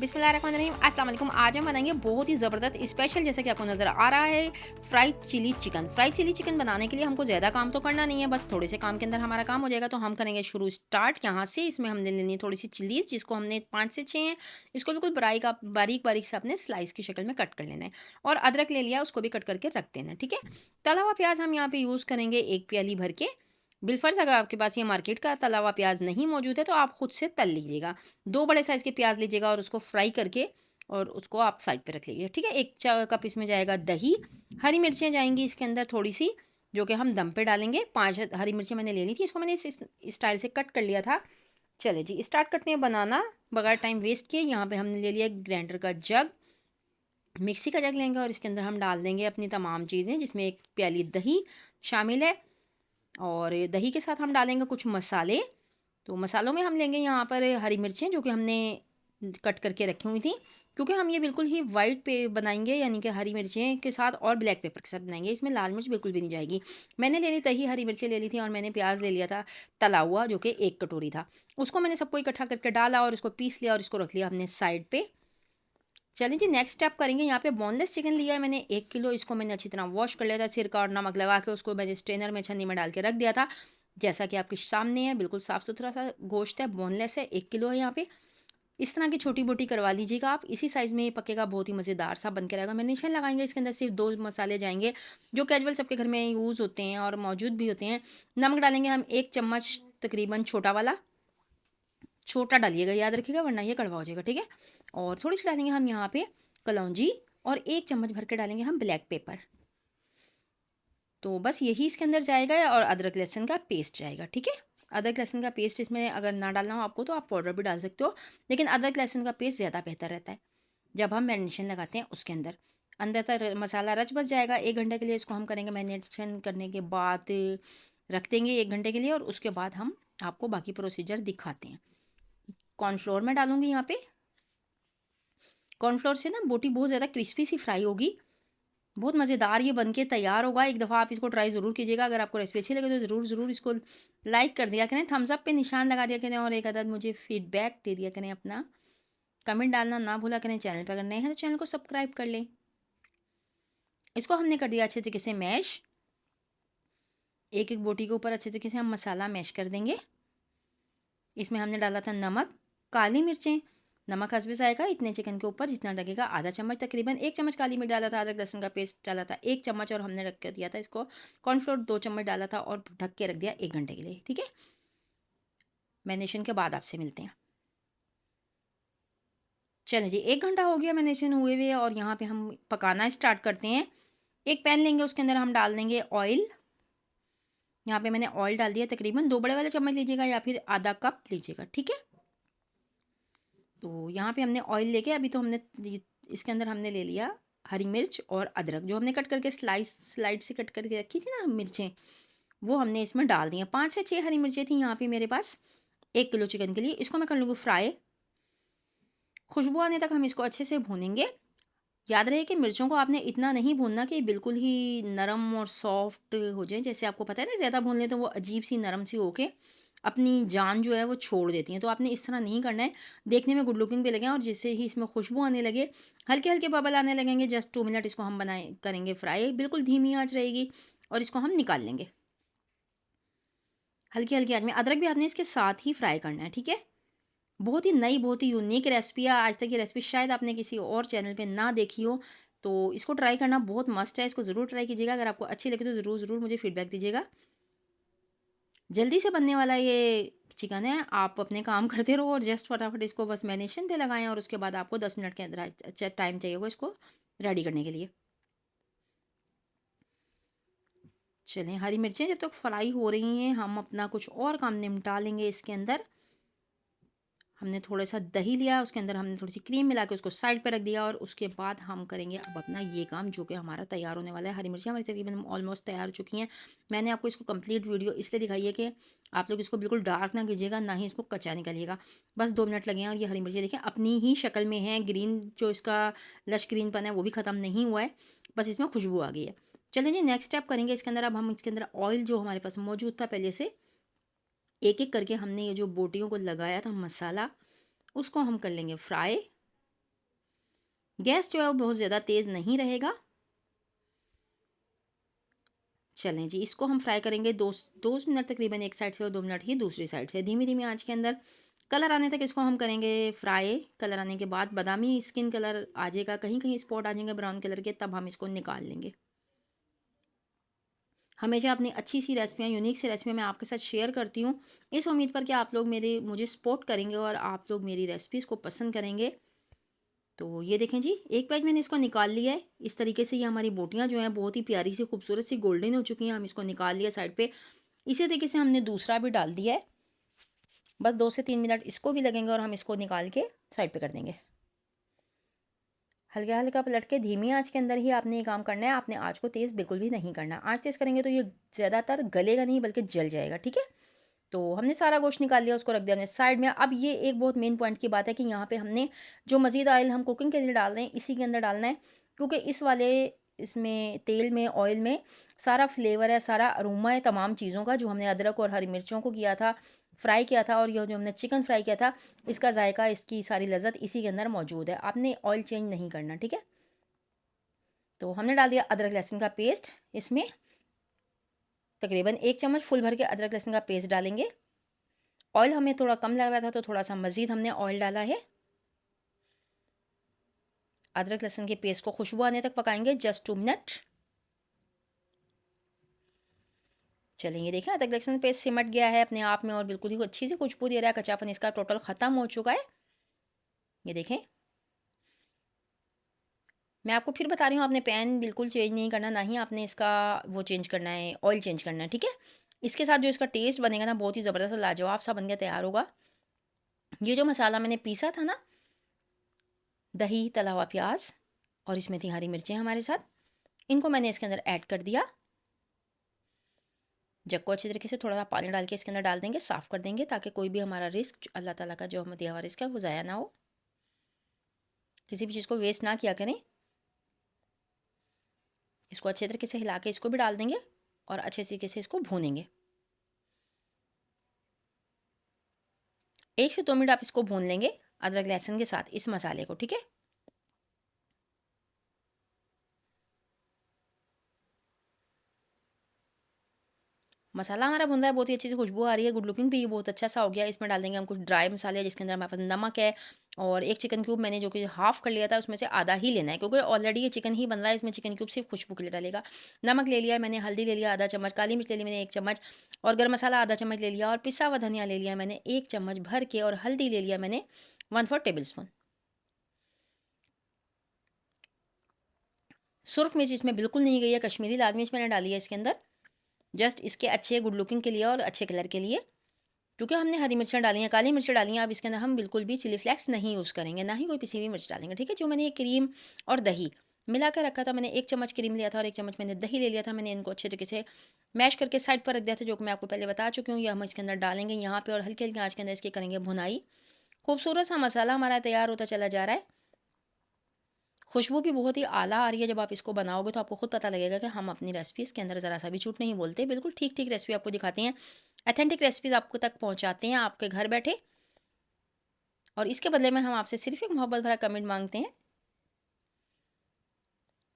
बिस्मिल्लाहिर्रहमानिर्रहीम अस्सलाम वालेकुम। आज हम बनाएंगे बहुत ही ज़बरदस्त स्पेशल, जैसा कि आपको नज़र आ रहा है, fried chilli chicken. Fried chilli chicken बनाने के लिए हमको ज़्यादा काम तो करना नहीं है, बस थोड़े से काम के अंदर हमारा काम हो जाएगा। तो हम करेंगे शुरू स्टार्ट यहाँ से। इसमें हमने लेनी है थोड़ी सी चिलीज़, जिसको हमने 5 से 6 हैं। इसको बिल्कुल बारीक बारीक से अपने स्लाइस की शक्ल में कट कर लेना है। और अदरक ले लिया, उसको भी कट करके रख देना है, ठीक है। तला हुआ प्याज हम यहाँ पे यूज़ करेंगे 1 प्याली भर के। बिलफर्ज अगर आपके पास ये मार्केट का तला हुआ प्याज नहीं मौजूद है तो आप खुद से तल लीजिएगा। 2 बड़े साइज़ के प्याज लीजिएगा और उसको फ्राई करके और उसको आप साइड पे रख लीजिए, ठीक है। 1 च कप इसमें जाएगा दही, हरी मिर्चियाँ जाएँगी इसके अंदर थोड़ी-सी, जो कि हम दम पे डालेंगे। 5 हरी मिर्ची मैंने ले ली थी, इसको मैंने इस स्टाइल से कट कर लिया था। चलिए जी, स्टार्ट करते हैं बनाना बगैर टाइम वेस्ट किए। यहाँ पे हमने ले लिया ग्राइंडर का जग, मिक्सी का जग लेंगे और इसके अंदर हम डाल देंगे अपनी तमाम चीज़ें, जिसमें 1 प्याली दही शामिल है। और दही के साथ हम डालेंगे कुछ मसाले। तो मसालों में हम लेंगे यहाँ पर हरी मिर्चें, जो कि हमने कट करके रखी हुई थी, क्योंकि हम ये बिल्कुल ही वाइट पे बनाएंगे, यानी कि हरी मिर्चें के साथ और ब्लैक पेपर के साथ बनाएंगे। इसमें लाल मिर्च बिल्कुल भी नहीं जाएगी। मैंने ले ली दही, हरी मिर्चें ले ली थी और मैंने प्याज ले लिया था तला हुआ, जो कि 1 कटोरी था। उसको मैंने सबको इकट्ठा करके डाला और उसको पीस लिया और इसको रख लिया हमने साइड पे। चलिए जी, नेक्स्ट स्टेप करेंगे। यहाँ पे बोनलेस चिकन लिया है मैंने 1 किलो। इसको मैंने अच्छी तरह वॉश कर लिया था, सिरका और नमक लगा के उसको मैंने स्ट्रेनर में छन्नी में डाल के रख दिया था। जैसा कि आपके सामने है, बिल्कुल साफ़ सुथरा सा गोश्त है, बोनलेस है, 1 किलो है यहाँ पे। इस तरह की छोटी-मोटी करवा लीजिएगा आप, इसी साइज़ में ये पकेगा, बहुत ही मज़ेदार सा बन के रहेगा। मैरिनेशन लगाएँगे, इसके अंदर सिर्फ़ 2 मसाले जाएँगे, जो कैजुअल सबके घर में यूज़ होते हैं और मौजूद भी होते हैं। नमक डालेंगे हम 1 चम्मच तकरीबन छोटा वाला, छोटा डालिएगा याद रखिएगा, वरना ये कड़वा हो जाएगा, ठीक है। और थोड़ी-सी डालेंगे हम यहाँ पे कलौंजी और 1 चम्मच भर के डालेंगे हम ब्लैक पेपर। तो बस यही इसके अंदर जाएगा और अदरक लहसुन का पेस्ट जाएगा, ठीक है। अदरक लहसुन का पेस्ट इसमें अगर ना डालना हो आपको तो आप पाउडर भी डाल सकते हो, लेकिन अदरक लहसुन का पेस्ट ज़्यादा बेहतर रहता है जब हम मैरिनेशन लगाते हैं उसके अंदर। अंदर तक मसाला रच बस जाएगा। 1 घंटे के लिए इसको हम करेंगे, मैरिनेशन करने के बाद रख देंगे 1 घंटे के लिए और उसके बाद हम आपको बाकी प्रोसीजर दिखाते हैं। कॉर्नफ्लोर मैं डालूँगी यहाँ पे। कॉर्नफ्लोर से ना बोटी बहुत ज़्यादा क्रिस्पी सी फ्राई होगी। बहुत मज़ेदार ये बन के तैयार होगा। एक दफ़ा आप इसको ट्राई ज़रूर कीजिएगा। अगर आपको रेसिपी अच्छी लगे तो ज़रूर इसको लाइक कर दिया करें, थम्स अप पे निशान लगा दिया करें और एक अदद मुझे फीडबैक दे दिया करें अपना। कमेंट डालना ना भूला करें। चैनल पे अगर नए हैं तो चैनल को सब्सक्राइब कर लें। इसको हमने कर दिया अच्छे तरीके से मैश। एक-एक बोटी के ऊपर अच्छे तरीके से हम मसाला मैश कर देंगे। इसमें हमने डाला था नमक, काली मिर्चें, नमक हस्बे जायका इतने चिकन के ऊपर जितना लगेगा, आधा चम्मच तकरीबन, 1 चम्मच काली मिर्च डाला था, अदरक लहसुन का पेस्ट डाला था 1 चम्मच और हमने रख के दिया था इसको। कॉर्नफ्लोर 2 चम्मच डाला था और ढक के रख दिया 1 घंटे के लिए, ठीक है। मैरिनेशन के बाद आपसे मिलते हैं। चलें जी, 1 घंटा हो गया मैरिनेशन हुए हुए और यहाँ पे हम पकाना स्टार्ट करते हैं। एक पैन लेंगे, उसके अंदर हम डाल देंगे ऑयल। यहाँ पे मैंने ऑयल डाल दिया, तकरीबन 2 बड़े वाले चम्मच लीजिएगा या फिर आधा कप लीजिएगा, ठीक है। तो यहाँ पे हमने ऑयल लेके अभी तो हमने इसके अंदर हमने ले लिया हरी मिर्च और अदरक, जो हमने कट करके स्लाइड से कट करके रखी थी ना मिर्चें, वो हमने इसमें डाल दी हैं। 5 से 6 हरी मिर्चें थी यहाँ पे मेरे पास 1 किलो चिकन के लिए। इसको मैं कर लूँगी फ्राई। खुशबू आने तक हम इसको अच्छे से भूनेंगे। याद रहे कि मिर्चों को आपने इतना नहीं भूनना कि बिल्कुल ही नरम और सॉफ्ट हो जाए। जैसे आपको पता है ना, ज़्यादा भून लें तो वो अजीब सी नरम सी होके अपनी जान जो है वो छोड़ देती हैं। तो आपने इस तरह नहीं करना है। देखने में गुड लुकिंग भी लगें और जैसे ही इसमें खुशबू आने लगे, हल्के हल्के बबल आने लगेंगे, जस्ट 2 मिनट इसको हम बनाए करेंगे फ्राई। बिल्कुल धीमी आंच रहेगी और इसको हम निकाल लेंगे हल्की हल्की आंच में। अदरक भी आपने इसके साथ ही फ्राई करना है, ठीक है। बहुत ही नई, बहुत ही यूनिक रेसिपी है। आज तक ये रेसिपी शायद आपने किसी और चैनल पे ना देखी हो, तो इसको ट्राई करना बहुत मस्ट है। इसको ज़रूर ट्राई कीजिएगा। अगर आपको अच्छी लगे तो ज़रूर मुझे फीडबैक दीजिएगा। जल्दी से बनने वाला ये चिकन है। आप अपने काम करते रहो और जस्ट फटाफट इसको बस मैरिनेशन पे लगाएँ और उसके बाद आपको 10 मिनट के अंदर अच्छा टाइम चाहिए होगा इसको रेडी करने के लिए। चलें, हरी मिर्चें जब तक फ्राई हो रही हैं, हम अपना कुछ और काम निपटा लेंगे इसके अंदर। हमने थोड़ा-सा दही लिया, उसके अंदर हमने थोड़ी-सी क्रीम मिला के उसको साइड पे रख दिया और उसके बाद हम करेंगे अब अपना ये काम, जो कि हमारा तैयार होने वाला है। हरी मिर्चियाँ हमारी तकरीबन ऑलमोस्ट तैयार हो चुकी हैं। मैंने आपको इसको कंप्लीट वीडियो इसलिए दिखाई है कि आप लोग इसको बिल्कुल डार्क ना कीजिएगा, ना ही इसको कच्चा निकालिएगा। बस 2 मिनट लगे हैं और ये हरी मिर्ची देखिए अपनी ही शक्ल में है। ग्रीन जो इसका लश ग्रीनपन है वो भी ख़त्म नहीं हुआ है, बस इसमें खुशबू आ गई है। चलिए जी, नेक्स्ट स्टेप करेंगे इसके अंदर। अब हम इसके अंदर ऑयल जो हमारे पास मौजूद था पहले से, एक-एक करके हमने ये जो बोटियों को लगाया था मसाला, उसको हम कर लेंगे फ्राई। गैस जो है वो बहुत ज़्यादा तेज़ नहीं रहेगा। चलें जी, इसको हम फ्राई करेंगे 2 मिनट तकरीबन एक साइड से और 2 मिनट ही दूसरी साइड से। धीमी-धीमी आँच के अंदर कलर आने तक इसको हम करेंगे फ्राई। कलर आने के बाद बादामी स्किन कलर आ जाएगा, कहीं-कहीं स्पॉट आ जाएंगे ब्राउन कलर के, तब हम इसको निकाल लेंगे। हमेशा अपनी अच्छी सी रेसिपियाँ, यूनिक सी रेसिपियाँ मैं आपके साथ शेयर करती हूँ। इस उम्मीद पर कि आप लोग मुझे सपोर्ट करेंगे और आप लोग मेरी रेसिपीज़ को पसंद करेंगे। तो ये देखें जी, एक बैच मैंने इसको निकाल लिया है। इस तरीके से ये हमारी बोटियाँ जो हैं बहुत ही प्यारी सी खूबसूरत सी गोल्डन हो चुकी हैं। हम इसको निकाल लिया साइड पे। इसी तरीके से हमने दूसरा भी डाल दिया है। बस 2 से 3 मिनट इसको भी लगेंगे और हम इसको निकाल के साइड पे कर देंगे। हल्का-हल्का पलट के धीमी आँच के अंदर ही आपने ये काम करना है। आपने आँच को तेज़ बिल्कुल भी नहीं करना। आँच तेज़ करेंगे तो ये ज़्यादातर गलेगा नहीं बल्कि जल जाएगा, ठीक है? तो हमने सारा गोश्त निकाल लिया, उसको रख दिया हमने साइड में। अब ये एक बहुत मेन पॉइंट की बात है कि यहाँ पे हमने जो मज़ीद ऑयल हम कुकिंग के लिए डाल रहे हैं, इसी के अंदर डालना है। क्योंकि इसमें तेल में, ऑयल में सारा फ्लेवर है, सारा अरोमा है तमाम चीज़ों का, जो हमने अदरक और हरी मिर्चों को किया था, फ्राई किया था, और ये जो हमने चिकन फ्राई किया था, इसका जायका, इसकी सारी लज़्ज़त इसी के अंदर मौजूद है। आपने ऑयल चेंज नहीं करना, ठीक है? तो हमने डाल दिया अदरक लहसुन का पेस्ट इसमें। तकरीबन 1 चम्मच फुल भर के अदरक लहसुन का पेस्ट डालेंगे। ऑयल हमें थोड़ा कम लग रहा था तो थोड़ा-सा मज़ीद हमने ऑयल डाला है। अदरक लहसुन के पेस्ट को खुशबू आने तक पकाएंगे, जस्ट 2 मिनट। चलिए ये देखें, अदरक लहसुन पेस्ट सिमट गया है अपने आप में और बिल्कुल ही अच्छी सी खुशबू दे रहा है। कच्चापन इसका टोटल ख़त्म हो चुका है। ये देखें, मैं आपको फिर बता रही हूँ, आपने पैन बिल्कुल चेंज नहीं करना, ना ही आपने इसका वो चेंज करना है, ऑयल चेंज करना है, ठीक है? इसके साथ जो इसका टेस्ट बनेगा ना, बहुत ही ज़बरदस्त लाजवाब सा बन के तैयार होगा। ये जो मसाला मैंने पीसा था ना, दही, तला हुआ प्याज और इसमें थी हरी मिर्चें हमारे साथ, इनको मैंने इसके अंदर ऐड कर दिया। जग को अच्छी तरीके से थोड़ा सा पानी डाल के इसके अंदर डाल देंगे, साफ़ कर देंगे, ताकि कोई भी हमारा रिस्क, अल्लाह ताला का जो हमें दिया हुआ रिस्क है, वो ज़ाया ना हो। किसी भी चीज़ को वेस्ट ना किया करें। इसको अच्छे तरीके से हिला के इसको भी डाल देंगे और अच्छे तरीके से इसको भूनेंगे। 1 से 2 मिनट आप इसको भून लेंगे अदरक लहसुन के साथ इस मसाले को, ठीक है? मसाला हमारा भुन रहा है, बहुत ही अच्छी सी खुशबू आ रही है, गुड लुकिंग भी ये बहुत अच्छा सा हो गया। इसमें डाल देंगे हम कुछ ड्राई मसाले, जिसके अंदर हमारे पास नमक है, और एक चिकन क्यूब मैंने जो कि हाफ़ कर लिया था, उसमें से आधा ही लेना है, क्योंकि ऑलरेडी ये चिकन ही बन रहा है। इसमें चिकन क्यूब सिर्फ खुशबू के लिए डालेगा। नमक ले लिया है मैंने, हल्दी ले लिया आधा चम्मच, काली मिर्च ले ली मैंने 1 चम्मच, और गर्म मसाला आधा चम्मच ले लिया, और पिसा हुआ धनिया ले लिया मैंने 1 चम्मच भर के, और हल्दी ले लिया मैंने 1/4 टेबल स्पून। सुर्ख मिर्च इसमें बिल्कुल नहीं गई है, कश्मीरी लाल मिर्च मैंने डाली है इसके अंदर, जस्ट इसके अच्छे गुड लुकिंग के लिए और अच्छे कलर के लिए। क्योंकि हमने हरी मिर्चें डाली हैं, काली मिर्च डाली हैं, अब इसके अंदर हम बिल्कुल भी चिली फ्लेक्स नहीं यूज़ करेंगे, ना ही कोई पिसी हुई मिर्च डालेंगे, ठीक है? जो मैंने ये क्रीम और दही मिला कर रखा था, मैंने 1 चम्मच क्रीम लिया था और 1 चम्मच मैंने दही ले लिया था। मैंने इनको अच्छे तरीके से मैश करके साइड पर रख दिया था, जो कि मैं आपको पहले बता चुकी हूँ। ये हम इसके अंदर डालेंगे यहाँ पे, और हल्की-हल्की आँच के अंदर इसकी करेंगे भुनाई। खूबसूरत सा मसाला हमारा तैयार होता चला जा रहा है। खुशबू भी बहुत ही आला आ रही है। जब आप इसको बनाओगे तो आपको खुद पता लगेगा कि हम अपनी रेसिपीज़ के अंदर ज़रा सा भी झूठ नहीं बोलते। बिल्कुल ठीक-ठीक रेसिपी आपको दिखाते हैं। ऑथेंटिक रेसिपीज़ आपको तक पहुँचाते हैं आपके घर बैठे, और इसके बदले में हम आपसे सिर्फ़ एक मोहब्बत भरा कमेंट माँगते हैं।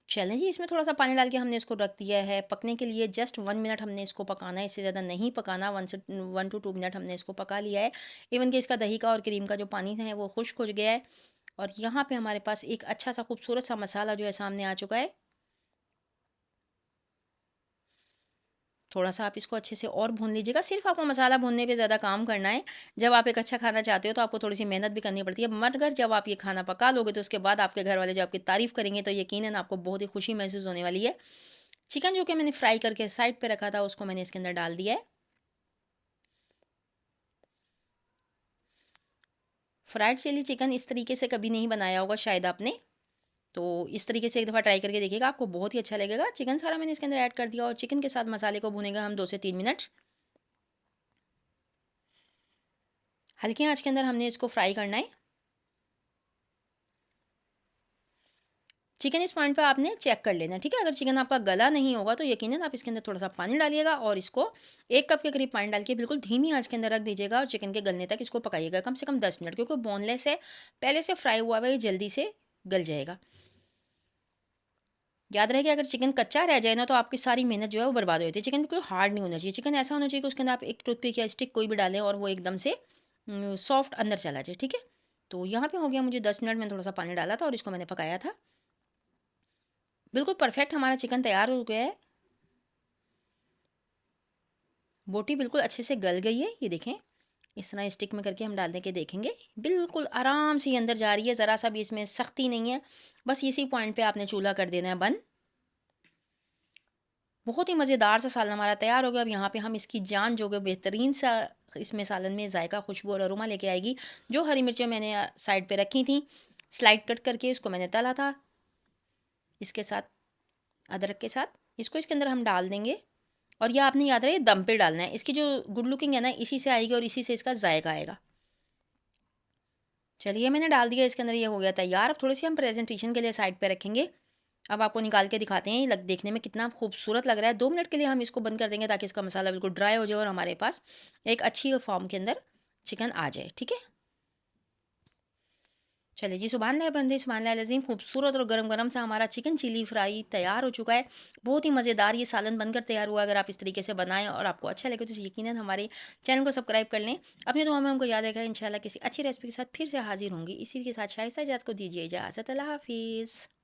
चलें जी, इसमें थोड़ा-सा पानी डाल के हमने इसको रख दिया है पकने के लिए। जस्ट 1 मिनट हमने इसको पकाना है, इससे ज़्यादा नहीं पकाना। 1 टू 2 मिनट हमने इसको पका लिया है। इवन कि इसका दही का और क्रीम का जो पानी है वो खुश्क हो गया है, और यहाँ पे हमारे पास एक अच्छा-सा खूबसूरत सा मसाला जो है सामने आ चुका है। थोड़ा-सा आप इसको अच्छे से और भून लीजिएगा। सिर्फ़ आपको मसाला भूनने पे ज़्यादा काम करना है। जब आप एक अच्छा खाना चाहते हो तो आपको थोड़ी-सी मेहनत भी करनी पड़ती है। मगर जब आप ये खाना पका लोगे तो उसके बाद आपके घर वाले जो आपकी तारीफ़ करेंगे, तो यकीनन आपको बहुत ही खुशी महसूस होने वाली है। चिकन जो कि मैंने फ्राई करके साइड पे रखा था, उसको मैंने इसके अंदर डाल दिया है। फ्राइड चिली चिकन इस तरीके से कभी नहीं बनाया होगा शायद आपने। तो इस तरीके से एक दफ़ा ट्राई करके देखिएगा, आपको बहुत ही अच्छा लगेगा। चिकन सारा मैंने इसके अंदर ऐड कर दिया, और चिकन के साथ मसाले को भूनेंगे हम 2 से 3 मिनट। हल्की आँच के अंदर हमने इसको फ्राई करना है। चिकन इस पॉइंट पे आपने चेक कर लेना है, ठीक है? अगर चिकन आपका गला नहीं होगा तो यकीनन आप इसके अंदर थोड़ा-सा पानी डालिएगा, और इसको 1 कप के करीब पानी डाल के बिल्कुल धीमी आँच के अंदर रख दीजिएगा, और चिकन के गलने तक इसको पकाइएगा कम से कम 10 मिनट, क्योंकि बोनलेस है, पहले से फ्राई हुआ हुआ है, ये जल्दी से गल जाएगा। याद रहे कि अगर चिकन कच्चा रह जाए ना, तो आपकी सारी मेहनत जो है वो बर्बाद हो जाती है। चिकन बिल्कुल हार्ड नहीं होना चाहिए। चिकन ऐसा होना चाहिए कि उसके अंदर आप एक टूथपिक या स्टिक कोई भी डालें और वो एकदम से सॉफ्ट अंदर चला जाए, ठीक है? तो यहाँ पे हो गया मुझे 10 मिनट, मैंने थोड़ा-सा पानी डाला था और इसको मैंने पकाया था। बिल्कुल परफेक्ट हमारा चिकन तैयार हो गया है। बोटी बिल्कुल अच्छे से गल गई है, ये देखें। इस तरह स्टिक में करके हम डालने के देखेंगे। बिल्कुल आराम से ये अंदर जा रही है, ज़रा-सा भी इसमें सख्ती नहीं है। बस इसी पॉइंट पे आपने चूल्हा कर देना है बंद। बहुत ही मज़ेदार सा सालन हमारा तैयार हो गया। अब यहाँ पे हम इसकी जान जो कि बेहतरीन सा इसमें सालन में ज़ायका, खुशबू और अरोमा लेके आएगी। जो हरी मिर्चें मैंने साइड पे रखी थी, स्लाइड कट करके उसको मैंने तला था, इसके साथ अदरक के साथ। इसको इसके अंदर हम डाल देंगे और ये आपने याद रहे दम पे डालना है। इसकी जो गुड लुकिंग है ना, इसी से आएगी और इसी से इसका ज़ायका आएगा। चलिए मैंने डाल दिया इसके अंदर, ये हो गया तैयार। अब थोड़ी-सी हम प्रेज़ेंटेशन के लिए साइड पे रखेंगे। अब आपको निकाल के दिखाते हैं, ये देखने में कितना खूबसूरत लग रहा है। 2 मिनट के लिए हम इसको बंद कर देंगे ताकि इसका मसाला बिल्कुल ड्राई हो जाए और हमारे पास एक अच्छी फ़ॉर्म के अंदर चिकन आ जाए, ठीक है? चलिए जी, सुभान अल्लाह बंदे सुभान अल्लाह अज़ीम, खूबसूरत और गरम-गरम सा हमारा चिकन चिली फ्राई तैयार हो चुका है। बहुत ही मज़ेदार ये सालन बनकर तैयार हुआ। अगर आप इस तरीके से बनाएँ और आपको अच्छा लगे तो यकीनन हमारे चैनल को सब्सक्राइब कर लें। अपनी दुआ में हमको याद रखें, इंशाल्लाह किसी अच्छी रेसिपी के साथ फिर से हाज़िर होंगी। इसी के साथ शाइस्ता इजाज़त को दीजिए इजाज़त। अल्लाह हाफ़िज़।